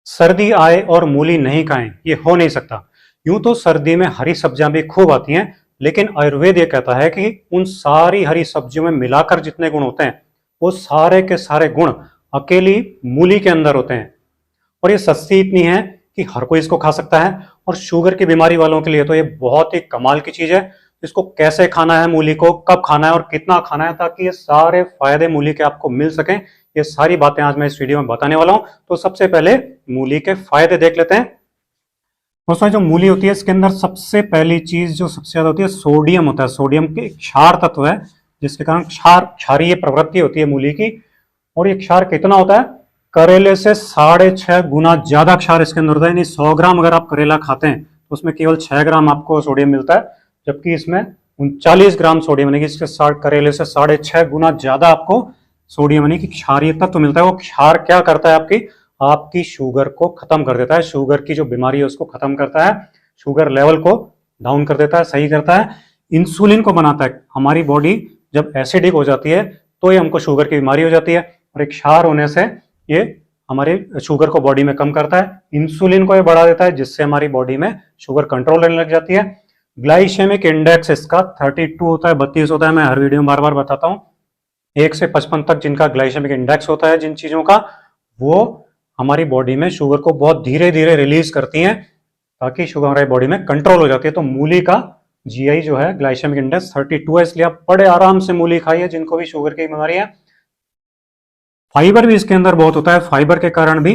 सर्दी आए और मूली नहीं खाएं, ये हो नहीं सकता। यूं तो सर्दी में हरी सब्जियां भी खूब आती हैं, लेकिन आयुर्वेद ये कहता है कि उन सारी हरी सब्जियों में मिलाकर जितने गुण होते हैं, वो सारे के सारे गुण अकेली मूली के अंदर होते हैं। और ये सस्ती इतनी है कि हर कोई इसको खा सकता है। और शुगर की बीमारी वालों के लिए तो ये बहुत ही कमाल की चीज है। इसको कैसे खाना है, मूली को कब खाना है और कितना खाना है, ताकि ये सारे फायदे मूली के आपको मिल सकें, ये सारी बातें आज मैं इस वीडियो में बताने वाला हूं। तो सबसे पहले मूली के फायदे देख लेते हैं। दोस्तों, जो मूली होती है इसके अंदर सबसे पहली चीज जो सबसे ज्यादा होती है, सोडियम होता है। सोडियम के क्षार तत्व है, जिसके कारण क्षारीय प्रवृत्ति होती है मूली की। और ये क्षार कितना होता है? करेले से 6.5 गुना ज्यादा क्षार इसके अंदर होता है। यानी 100 ग्राम अगर आप करेला खाते हैं तो उसमें केवल 6 ग्राम आपको सोडियम मिलता है, जबकि इसमें 39 ग्राम सोडियम, यानी कि इसके करेले से 6.5 गुना ज्यादा आपको सोडियम यानी कि क्षारीय तत्व मिलता है। वो क्षार क्या करता है? आपकी शुगर को खत्म कर देता है। शुगर की जो बीमारी है उसको खत्म करता है, शुगर लेवल को डाउन कर देता है, सही करता है, इंसुलिन को बनाता है। हमारी बॉडी जब एसिडिक हो जाती है तो ये हमको शुगर की बीमारी हो जाती है, और एक क्षार होने से ये हमारे शुगर को बॉडी में कम करता है, इंसुलिन को ये बढ़ा देता है, जिससे हमारी बॉडी में शुगर कंट्रोल रहने लग जाती है। ग्लाइसेमिक इंडेक्स इसका 32 होता है, 32 होता है। मैं हर वीडियो में बार बार बताता हूँ। 1 से 55 तक जिनका ग्लाइसेमिक इंडेक्स होता है जिन चीजों का, वो हमारी बॉडी में शुगर को बहुत धीरे धीरे रिलीज करती हैं, ताकि शुगर हमारी बॉडी में कंट्रोल हो जाती है। तो मूली का जीआई जो है, ग्लाइसेमिक इंडेक्स 32 है, इसलिए आप बड़े आराम से मूली खाइए जिनको भी शुगर की बीमारी है। फाइबर भी इसके अंदर बहुत होता है, फाइबर के कारण भी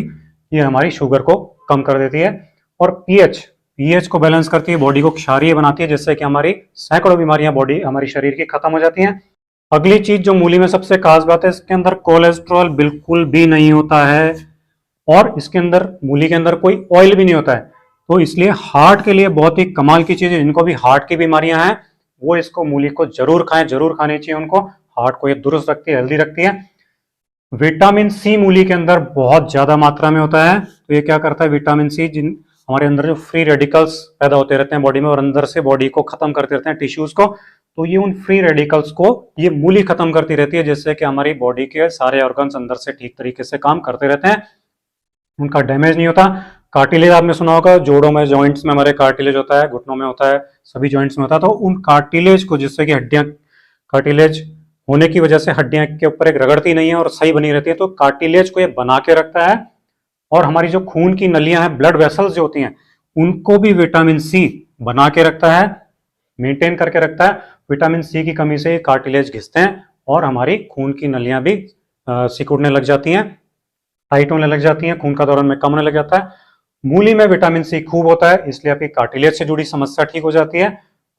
ये हमारी शुगर को कम कर देती है। और पीएच को बैलेंस करती है, बॉडी को क्षारीय बनाती है, जिससे कि हमारी सैकड़ों बीमारियां बॉडी हमारी शरीर की खत्म हो जाती हैं। अगली चीज जो मूली में सबसे खास बात है, इसके अंदर कोलेस्ट्रॉल बिल्कुल भी नहीं होता है, और इसके अंदर मूली के अंदर कोई ऑयल भी नहीं होता है। तो इसलिए हार्ट के लिए बहुत ही कमाल की चीज है। जिनको भी हार्ट की बीमारियां हैं वो इसको मूली को जरूर खाएं, जरूर खानी चाहिए उनको। हार्ट को ये दुरुस्त रखती है, हेल्दी रखती है। विटामिन सी मूली के अंदर बहुत ज्यादा मात्रा में होता है। तो ये क्या करता है, विटामिन सी जिन हमारे अंदर जो फ्री रेडिकल्स पैदा होते रहते हैं बॉडी में, और अंदर से बॉडी को खत्म करते रहते हैं, टिश्यूज को, तो ये उन फ्री रेडिकल्स को ये मूली खत्म करती रहती है, जिससे कि हमारी बॉडी के सारे ऑर्गन्स अंदर से ठीक तरीके से काम करते रहते हैं, उनका डैमेज नहीं होता। कार्टिलेज आपने सुना होगा, जोड़ों में, जॉइंट्स में हमारे कार्टिलेज होता है, घुटनों में होता है, सभी जॉइंट्स में होता है। तो उन कार्टिलेज को, जिससे कि हड्डियां, कार्टिलेज होने की वजह से हड्डियां के ऊपर एक रगड़ती नहीं है और सही बनी रहती है, तो कार्टिलेज को ये बना के रखता है। और हमारी जो खून की नलियां हैं, ब्लड वेसल्स जो होती हैं, उनको भी विटामिन सी बना के रखता है, मेंटेन करके रखता है। विटामिन सी की कमी से कार्टिलेज घिसते हैं और हमारी खून की नलियां भी सिकुड़ने लग जाती हैं, टाइट होने लग जाती हैं, खून का दौरान में कम होने लग जाता है। मूली में विटामिन सी खूब होता है, इसलिए आपकी कार्टिलेज से जुड़ी समस्या ठीक हो जाती है,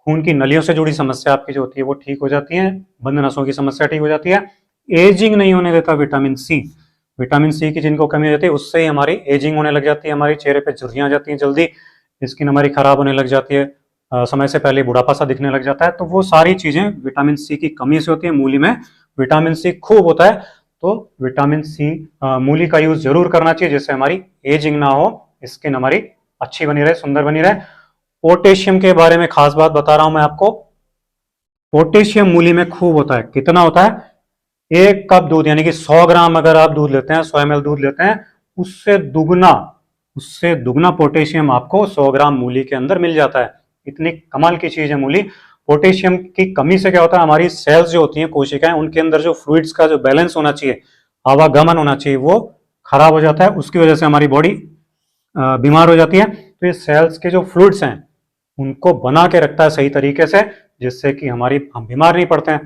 खून की नलियों से जुड़ी समस्या आपकी जो होती है वो ठीक हो जाती है, बंद नसों की समस्या ठीक हो जाती है। एजिंग नहीं होने देता विटामिन सी। विटामिन सी की जिनको कमी हो जाती है उससे ही हमारी एजिंग होने लग जाती है, हमारी चेहरे पे झुर्रियां आ जाती हैं, जल्दी स्किन हमारी खराब होने लग जाती है, समय से पहले बुढ़ापा सा दिखने लग जाता है। तो वो सारी चीजें विटामिन सी की कमी से होती है। मूली में विटामिन सी खूब होता है, तो विटामिन सी मूली का यूज जरूर करना चाहिए, जिससे हमारी एजिंग ना हो, स्किन हमारी अच्छी बनी रहे, सुंदर बनी रहे। पोटेशियम के बारे में खास बात बता रहा हूं मैं आपको। पोटेशियम मूली में खूब होता है। कितना होता है? 1 कप दूध, यानी कि 100 ग्राम अगर आप दूध लेते हैं, 100 ml दूध लेते हैं, उससे दुगना पोटेशियम आपको 100 ग्राम मूली के अंदर मिल जाता है। इतनी कमाल की चीज है मूली। पोटेशियम की कमी से क्या होता है, हमारी सेल्स जो होती हैं, कोशिकाएं, उनके अंदर जो फ्लूइड्स का जो बैलेंस होना चाहिए, आवागमन होना चाहिए, वो खराब हो जाता है। उसकी वजह से हमारी बॉडी बीमार हो जाती है। तो ये सेल्स के जो फ्लूइड्स हैं उनको बना के रखता है सही तरीके से, जिससे कि हम बीमार नहीं पड़ते हैं।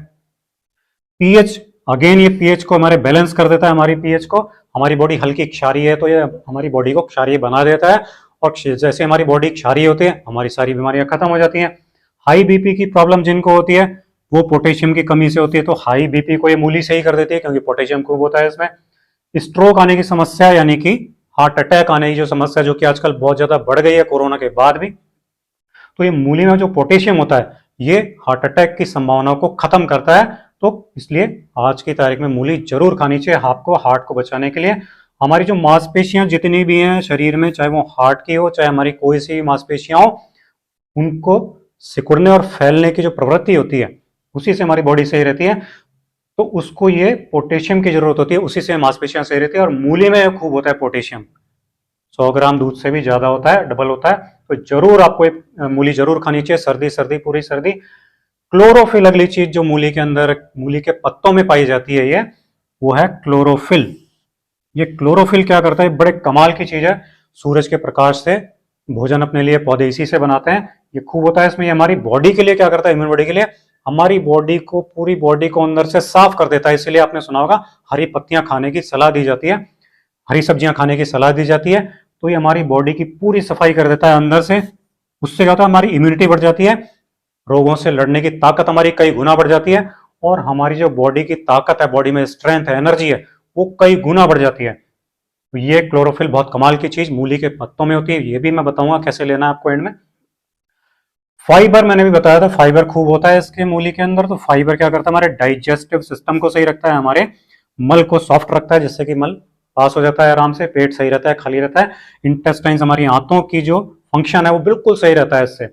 पीएच, अगेन ये पीएच को हमारे बैलेंस कर देता है, हमारी पीएच को। हमारी बॉडी हल्की क्षारीय है तो ये हमारी बॉडी को क्षारीय बना देता है, और जैसे हमारी बॉडी क्षारीय होती है हमारी सारी बीमारियां खत्म हो जाती हैं। हाई बीपी की प्रॉब्लम जिनको होती है वो पोटेशियम की कमी से होती है, तो हाई बीपी को ये मूली से ही कर देती है, क्योंकि पोटेशियम खूब होता है इसमें। स्ट्रोक आने की समस्या, यानी कि हार्ट अटैक आने की जो समस्या, जो कि आजकल बहुत ज्यादा बढ़ गई है कोरोना के बाद भी, तो ये मूली में जो पोटेशियम होता है ये हार्ट अटैक की संभावनाओं को खत्म करता है। तो इसलिए आज की तारीख में मूली जरूर खानी चाहिए आपको, हार्ट को बचाने के लिए। हमारी जो मांसपेशियां जितनी भी हैं शरीर में, चाहे वो हार्ट की हो, चाहे हमारी कोई सी मांसपेशियां हो, उनको सिकुड़ने और फैलने की जो प्रवृत्ति होती है, उसी से हमारी बॉडी सही रहती है। तो उसको ये पोटेशियम की जरूरत होती है, उसी से मांसपेशियां सही रहती है, और मूली में खूब होता है पोटेशियम। 100 ग्राम दूध से भी ज्यादा होता है, डबल होता है। तो जरूर आपको एक मूली जरूर खानी चाहिए, सर्दी सर्दी पूरी सर्दी। क्लोरोफिल अगली चीज जो मूली के अंदर, मूली के पत्तों में पाई जाती है ये, वो है क्लोरोफिल। ये क्लोरोफिल क्या करता है, बड़े कमाल की चीज है। सूरज के प्रकाश से भोजन अपने लिए पौधे इसी से बनाते हैं, ये खूब होता है इसमें। ये हमारी बॉडी के लिए क्या करता है, इम्यून बॉडी के लिए, हमारी बॉडी को, पूरी बॉडी को अंदर से साफ कर देता है। इसीलिए आपने सुना होगा हरी पत्तियां खाने की सलाह दी जाती है, हरी सब्जियां खाने की सलाह दी जाती है। तो ये हमारी बॉडी की पूरी सफाई कर देता है अंदर से। उससे क्या होता है, हमारी इम्यूनिटी बढ़ जाती है, रोगों से लड़ने की ताकत हमारी कई गुना बढ़ जाती है, और हमारी जो बॉडी की ताकत है, बॉडी में स्ट्रेंथ है, एनर्जी है, वो कई गुना बढ़ जाती है। तो ये क्लोरोफिल बहुत कमाल की चीज मूली के पत्तों में होती है, ये भी मैं बताऊंगा कैसे लेना है आपको एंड में। फाइबर मैंने भी बताया था, फाइबर खूब होता है इसके मूली के अंदर। तो फाइबर क्या करता है, हमारे डाइजेस्टिव सिस्टम को सही रखता है, हमारे मल को सॉफ्ट रखता है, जिससे कि मल पास हो जाता है आराम से, पेट सही रहता है, खाली रहता है। इंटेस्टाइन्स, हमारी आंतों की जो फंक्शन है वो बिल्कुल सही रहता है इससे।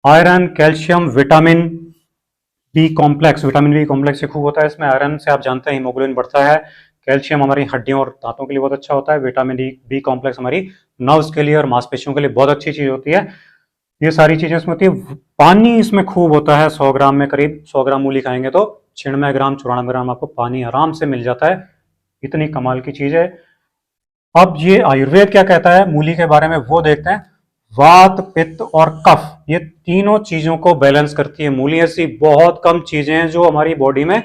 Iron, calcium, vitamin B complex, vitamin B complex से खूब होता है इसमें। आयरन से आप जानते हैं हीमोग्लोबिन बढ़ता है। कैल्शियम हमारी हड्डियों और दांतों के लिए बहुत अच्छा होता है। विटामिन बी कॉम्प्लेक्स हमारी नर्व्स के लिए और मांसपेशियों के लिए बहुत अच्छी चीज होती है। ये सारी चीजें इसमें होती है। पानी इसमें खूब होता है, 100 ग्राम में करीब 100 ग्राम मूली खाएंगे तो 96 ग्राम 94 ग्राम आपको पानी आराम से मिल जाता है। इतनी कमाल की चीज है। अब ये आयुर्वेद क्या कहता है मूली के बारे में वो देखते हैं। वात, पित्त और कफ, ये तीनों चीजों को बैलेंस करती है मूली। ऐसी बहुत कम चीजें हैं जो हमारी बॉडी में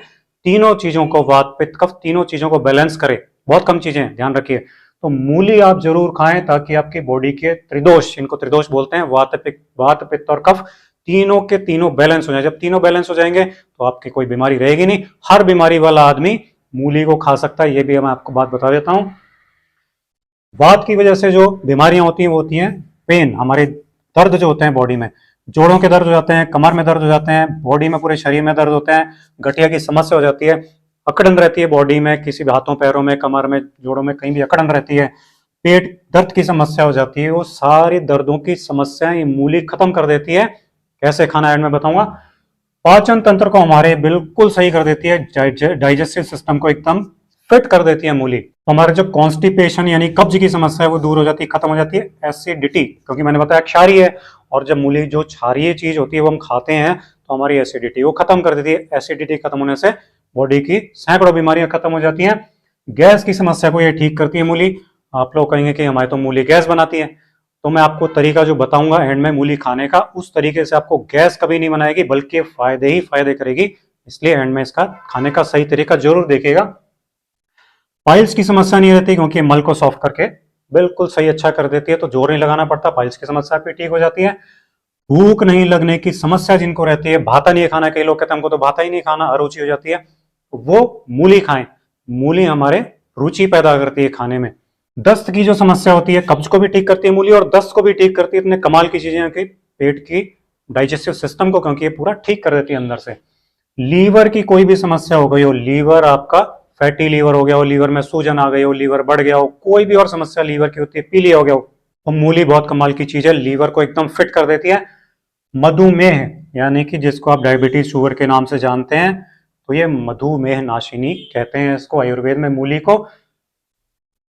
तीनों चीजों को, वात, पित्त, कफ, तीनों चीजों को बैलेंस करे। बहुत कम चीजें हैं, ध्यान रखिए। तो मूली आप जरूर खाएं ताकि आपकी बॉडी के त्रिदोष, इनको त्रिदोष बोलते हैं, वात, पित्त और कफ, तीनों के तीनों बैलेंस हो जाए। जब तीनों बैलेंस हो जाएंगे तो आपकी कोई बीमारी रहेगी नहीं। हर बीमारी वाला आदमी मूली को खा सकता है, ये भी मैं आपको बात बता देता हूं। वात की वजह से जो बीमारियां होती हैं वो होती हैं पेन, हमारे दर्द जो होते हैं बॉडी में, जोड़ों के दर्द हो जाते हैं, कमर में दर्द हो जाते हैं, बॉडी में पूरे शरीर में दर्द होते हैं, गठिया की समस्या हो जाती है, अकड़न रहती है बॉडी में, किसी भी हाथों पैरों में, कमर में, जोड़ों में कहीं भी अकड़न रहती है, पेट दर्द की समस्या हो जाती है। वो सारी दर्दों की समस्याएं ये मूली खत्म कर देती है। कैसे खाना एंड में बताऊंगा। पाचन तंत्र को हमारे बिल्कुल सही कर देती है, डाइजेस्टिव सिस्टम को एकदम फिट कर देती है मूली। तो हमारे जो कॉन्स्टिपेशन यानी कब्ज की समस्या है वो दूर हो जाती है, खत्म हो जाती है। एसिडिटी, क्योंकि मैंने बताया क्षारीय है, और जब मूली जो क्षारीय चीज होती है वो हम खाते हैं तो हमारी एसिडिटी वो खत्म कर देती है। एसिडिटी खत्म होने से बॉडी की सैकड़ों बीमारियां खत्म हो जाती हैं। गैस की समस्या को ये ठीक करती है मूली। आप लोग कहेंगे कि हमारे तो मूली गैस बनाती है, तो मैं आपको तरीका जो बताऊंगा एंड में मूली खाने का, उस तरीके से आपको गैस कभी नहीं बनाएगी बल्कि फायदे ही फायदे करेगी। इसलिए एंड में इसका खाने का सही तरीका जरूर देखिएगा। पाइल्स की समस्या नहीं रहती क्योंकि मल को सॉफ्ट करके बिल्कुल सही अच्छा कर देती है, तो जोर नहीं लगाना पड़ता, पाइल्स की समस्या भी ठीक हो जाती है। भूख नहीं लगने की समस्या जिनको रहती है, भाता नहीं खाना, कई लोग कहते हैं हमको तो भाता ही नहीं खाना, अरुचि हो जाती है, तो वो मूली खाएं। मूली हमारे रुचि पैदा करती है खाने में। दस्त की जो समस्या होती है, कब्ज को भी ठीक करती है मूली, और दस्त को भी ठीक करती है। इतने कमाल की चीजें हैं कि पेट की डाइजेस्टिव सिस्टम को, क्योंकि ये पूरा ठीक कर देती है अंदर से। लीवर की कोई भी समस्या हो गई हो, लीवर आपका फैटी लीवर हो गया हो, लीवर में सूजन आ गई हो, लीवर बढ़ गया हो, कोई भी और समस्या लीवर की होती है, पीलिया हो गया हो, तो मूली बहुत कमाल की चीज है, लीवर को एकदम फिट कर देती है। मधुमेह यानी कि जिसको आप डायबिटीज शुगर के नाम से जानते हैं, तो ये मधुमेह नाशिनी कहते हैं इसको आयुर्वेद में मूली को।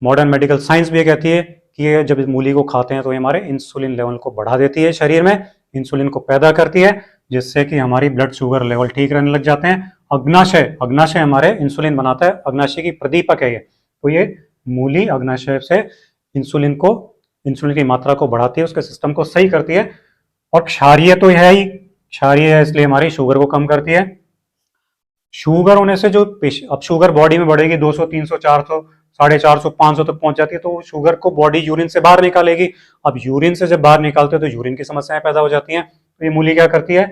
मॉडर्न मेडिकल साइंस भी कहती है कि ये जब इस मूली को खाते हैं तो ये हमारे इंसुलिन लेवल को बढ़ा देती है, शरीर में इंसुलिन को पैदा करती है, जिससे कि हमारी ब्लड शुगर लेवल ठीक रहने लग जाते हैं। अग्नाशय, अग्नाशय हमारे इंसुलिन बनाता है, अग्नाशय की प्रदीपक है ये। तो ये मूली अग्नाशय से इंसुलिन की मात्रा को बढ़ाती है, उसके सिस्टम को सही करती है। और क्षारीय तो है ही, क्षारीय है इसलिए हमारी शुगर को कम करती है। शुगर होने से जो अब शुगर बॉडी में बढ़ेगी 200, 300, 400, 450, 500 तक पहुंच जाती है, तो शुगर को बॉडी यूरिन से बाहर निकालेगी। अब यूरिन से जब बाहर निकालते हैं तो यूरिन की समस्याएं पैदा हो जाती हैं। तो ये मूली क्या करती है,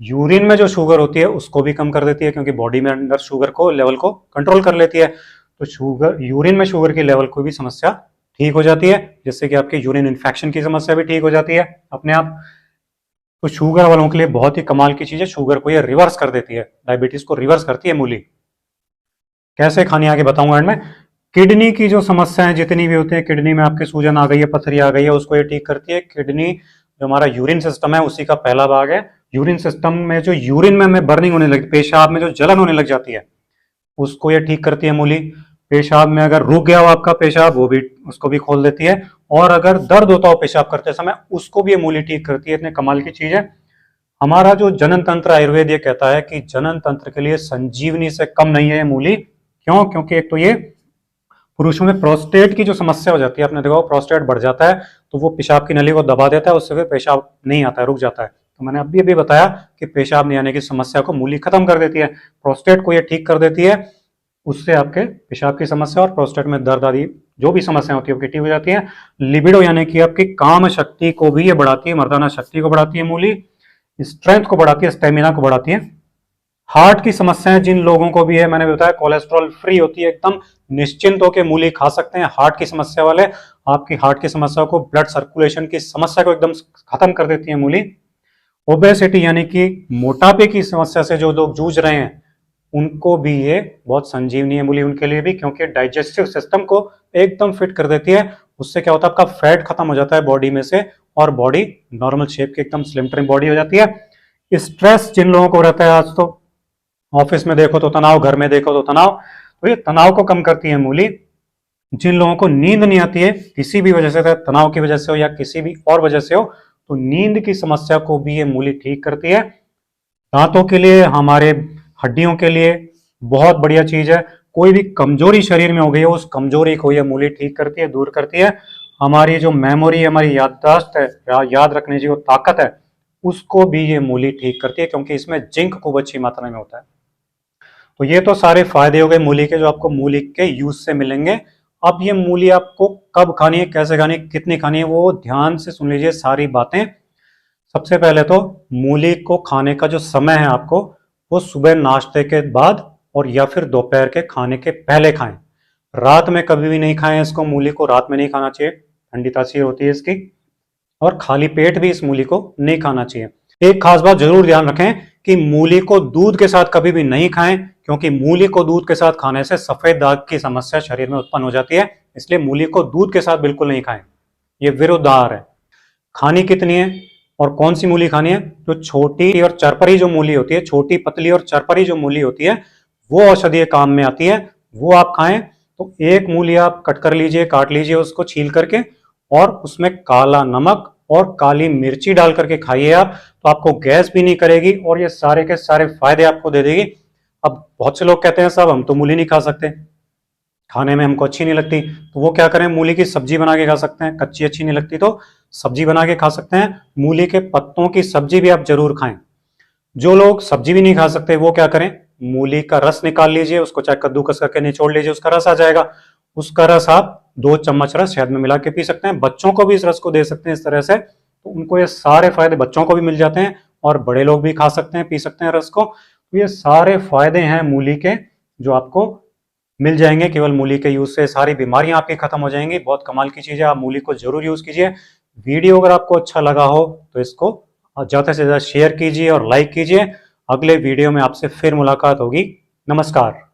यूरिन में जो शुगर होती है उसको भी कम कर देती है, क्योंकि बॉडी में अंदर शुगर को लेवल को कंट्रोल कर लेती है। तो शुगर, यूरिन में शुगर की लेवल को भी समस्या ठीक हो जाती है, जिससे कि आपकी यूरिन इन्फेक्शन की समस्या भी ठीक हो जाती है अपने आप। तो शुगर वालों के लिए बहुत ही कमाल की चीज है, शुगर को ये रिवर्स कर देती है, डायबिटीज को रिवर्स करती है मूली। कैसे खानी आगे बताऊंगा एंड में। किडनी की जो समस्याएं जितनी भी होती है, किडनी में आपके सूजन आ गई है, पथरी आ गई है, उसको ये ठीक करती है। किडनी जो हमारा यूरिन सिस्टम है उसी का पहला भाग है। यूरिन सिस्टम में जो यूरिन में हमें बर्निंग होने लगती है, पेशाब में जो जलन होने लग जाती है, उसको ये ठीक करती है मूली। पेशाब में अगर रुक गया हो आपका पेशाब, वो भी उसको भी खोल देती है। और अगर दर्द होता हो पेशाब करते समय उसको भी ये मूली ठीक करती है। इतने कमाल की चीज है। हमारा जो जनन तंत्र आयुर्वेद ये कहता है कि जनन तंत्र के लिए संजीवनी से कम नहीं है ये मूली। क्यों? क्योंकि एक तो ये पुरुषों में प्रोस्टेट की जो समस्या हो जाती है, आपने देखा प्रोस्टेट बढ़ जाता है तो वो पेशाब की नली को दबा देता है, उससे फिर पेशाब नहीं आता है, रुक जाता है। तो मैंने अभी अभी बताया कि पेशाब नहीं आने की समस्या को मूली खत्म कर देती है, प्रोस्टेट को ये ठीक कर देती है। उससे आपके पेशाब की समस्या और प्रोस्टेट में दर्द आदि जो भी समस्याएं होती है वो ठीक हो जाती है। लिबिडो यानी कि आपकी काम शक्ति को भी ये बढ़ाती है, मर्दाना शक्ति को बढ़ाती है मूली, स्ट्रेंथ को बढ़ाती है, स्टेमिना को बढ़ाती है। हार्ट की समस्याएं जिन लोगों को भी है, मैंने बताया कोलेस्ट्रॉल फ्री होती है, एकदम निश्चिंत होकर मूली खा सकते हैं। हार्ट की समस्या वाले आपकी हार्ट की समस्या को, ब्लड सर्कुलेशन की समस्या को एकदम खत्म कर देती है मूली। ओबेसिटी यानी कि मोटापे की समस्या से जो लोग जूझ रहे हैं उनको भी ये बहुत संजीवनी है मूली उनके लिए भी, क्योंकि डाइजेस्टिव सिस्टम को एकदम फिट कर देती है। उससे क्या होता है, आपका फैट खत्म हो जाता है बॉडी में से और बॉडी नॉर्मल शेप की एकदम स्लिम ट्रिम बॉडी हो जाती है। स्ट्रेस जिन लोगों को रहता है, आज तो ऑफिस में देखो तो तनाव, घर में देखो तो तनाव, तो ये तनाव को कम करती है मूली। जिन लोगों को नींद नहीं आती है किसी भी वजह से, तनाव की वजह से हो या किसी भी और वजह से हो, तो नींद की समस्या को भी ये मूली ठीक करती है। दांतों के लिए, हमारे हड्डियों के लिए बहुत बढ़िया चीज है। कोई भी कमजोरी शरीर में हो गई है उस कमजोरी को ये मूली ठीक करती है, दूर करती है। हमारी जो मेमोरी, हमारी याददाश्त है, याद रखने की जो ताकत है, उसको भी ये मूली ठीक करती है, क्योंकि इसमें जिंक खूब अच्छी मात्रा में होता है। तो ये तो सारे फायदे हो गए मूली के, जो आपको मूली के यूज से मिलेंगे। अब ये मूली आपको कब खानी है, कैसे खानी है, कितनी खानी है, वो ध्यान से सुन लीजिए सारी बातें। सबसे पहले तो मूली को खाने का जो समय है आपको, वो सुबह नाश्ते के बाद और या फिर दोपहर के खाने के पहले खाएं। रात में कभी भी नहीं खाएं इसको, मूली को रात में नहीं खाना चाहिए, ठंडी तासीर होती है इसकी। और खाली पेट भी इस मूली को नहीं खाना चाहिए। एक खास बात जरूर ध्यान रखें कि मूली को दूध के साथ कभी भी नहीं खाएं, क्योंकि मूली को दूध के साथ खाने से सफेद दाग की समस्या शरीर में उत्पन्न हो जाती है। इसलिए मूली को दूध के साथ बिल्कुल नहीं खाएं, ये विरुद्ध आहार है। खानी कितनी है और कौन सी मूली खानी है? जो छोटी और चरपरी जो मूली होती है, छोटी पतली और चरपरी जो मूली होती है, वो औषधीय काम में आती है, वो आप खाएं। तो एक मूली आप कट कर लीजिए, काट लीजिए उसको छील करके, और उसमें काला नमक और काली मिर्ची डाल करके खाइए आप, तो आपको गैस भी नहीं करेगी और ये सारे के सारे फायदे आपको दे देगी। अब बहुत से लोग कहते हैं साहब हम तो मूली नहीं खा सकते, खाने में हमको अच्छी नहीं लगती, तो वो क्या करें, मूली की सब्जी बना के खा सकते हैं। कच्ची अच्छी नहीं लगती तो सब्जी बना के खा सकते हैं। मूली के पत्तों की सब्जी भी आप जरूर खाएं। जो लोग सब्जी भी नहीं खा सकते वो क्या करें, मूली का रस निकाल लीजिए, उसको चाहे कद्दूकस करके निचोड़ लीजिए, उसका रस आ जाएगा। उसका रस आप 2 चम्मच रस शहद में मिला के पी सकते हैं। बच्चों को भी इस रस को दे सकते हैं इस तरह से, तो उनको ये सारे फायदे बच्चों को भी मिल जाते हैं और बड़े लोग भी खा सकते हैं, पी सकते हैं रस को। तो ये सारे फायदे हैं मूली के जो आपको मिल जाएंगे केवल मूली के यूज से। सारी बीमारियां आपकी खत्म हो जाएंगी। बहुत कमाल की चीज है, आप मूली को जरूर यूज कीजिए। वीडियो अगर आपको अच्छा लगा हो तो इसको ज्यादा से ज्यादा शेयर कीजिए और लाइक कीजिए। अगले वीडियो में आपसे फिर मुलाकात होगी। नमस्कार।